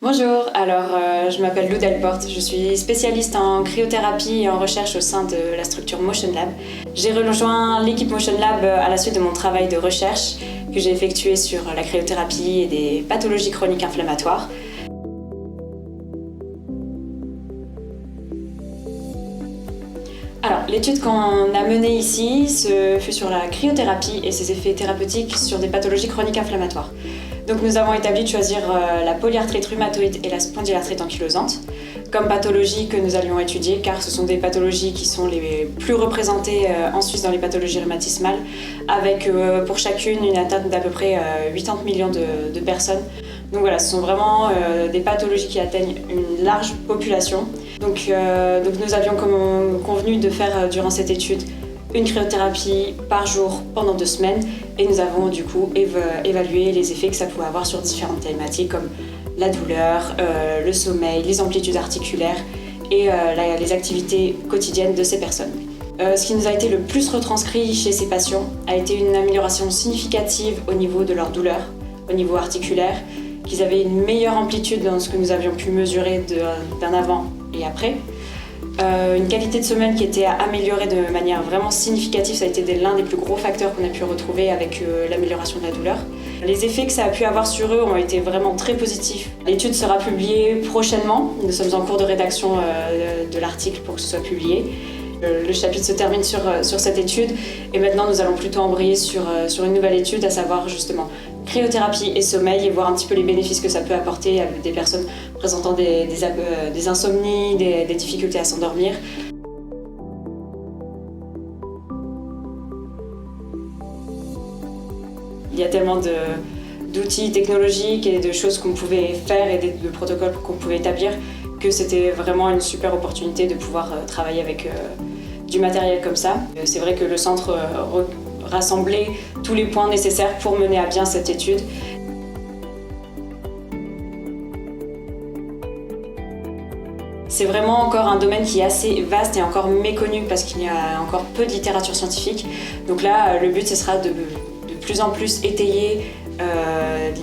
Bonjour, je m'appelle Lou Delporte, je suis spécialiste en cryothérapie et en recherche au sein de la structure Motion Lab. J'ai rejoint l'équipe Motion Lab à la suite de mon travail de recherche que j'ai effectué sur la cryothérapie et des pathologies chroniques inflammatoires. L'étude qu'on a menée ici fut sur la cryothérapie et ses effets thérapeutiques sur des pathologies chroniques inflammatoires. Donc nous avons établi de choisir la polyarthrite rhumatoïde et la spondylarthrite ankylosante comme pathologies que nous allions étudier, car ce sont des pathologies qui sont les plus représentées en Suisse dans les pathologies rhumatismales, avec pour chacune une atteinte d'à peu près 80 millions de personnes. Donc voilà, ce sont vraiment des pathologies qui atteignent une large population. Donc nous avions convenu de faire durant cette étude une cryothérapie par jour pendant 2 semaines et nous avons du coup évalué les effets que ça pouvait avoir sur différentes thématiques comme la douleur, le sommeil, les amplitudes articulaires et les activités quotidiennes de ces personnes. Ce qui nous a été le plus retranscrit chez ces patients a été une amélioration significative au niveau de leur douleur, au niveau articulaire, qu'ils avaient une meilleure amplitude dans ce que nous avions pu mesurer d'un avant et après. Une qualité de sommeil qui était améliorée de manière vraiment significative, ça a été l'un des plus gros facteurs qu'on a pu retrouver avec l'amélioration de la douleur. Les effets que ça a pu avoir sur eux ont été vraiment très positifs. L'étude sera publiée prochainement, nous sommes en cours de rédaction de l'article pour que ce soit publié. Le chapitre se termine sur cette étude et maintenant nous allons plutôt embrayer sur une nouvelle étude, à savoir justement cryothérapie et sommeil, et voir un petit peu les bénéfices que ça peut apporter à des personnes présentant des insomnies, des difficultés à s'endormir. Il y a tellement d'outils technologiques et de choses qu'on pouvait faire et de protocoles qu'on pouvait établir que c'était vraiment une super opportunité de pouvoir travailler avec du matériel comme ça. C'est vrai que le centre rassemblait tous les points nécessaires pour mener à bien cette étude. C'est vraiment encore un domaine qui est assez vaste et encore méconnu parce qu'il y a encore peu de littérature scientifique. Donc là, le but ce sera de plus en plus étayer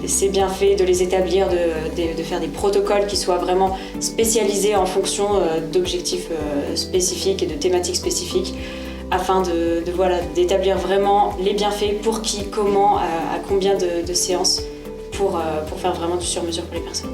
ces bienfaits, de les établir, de faire des protocoles qui soient vraiment spécialisés en fonction d'objectifs spécifiques et de thématiques spécifiques, afin d'établir vraiment les bienfaits pour qui, comment, à combien de séances pour faire vraiment du sur-mesure pour les personnes.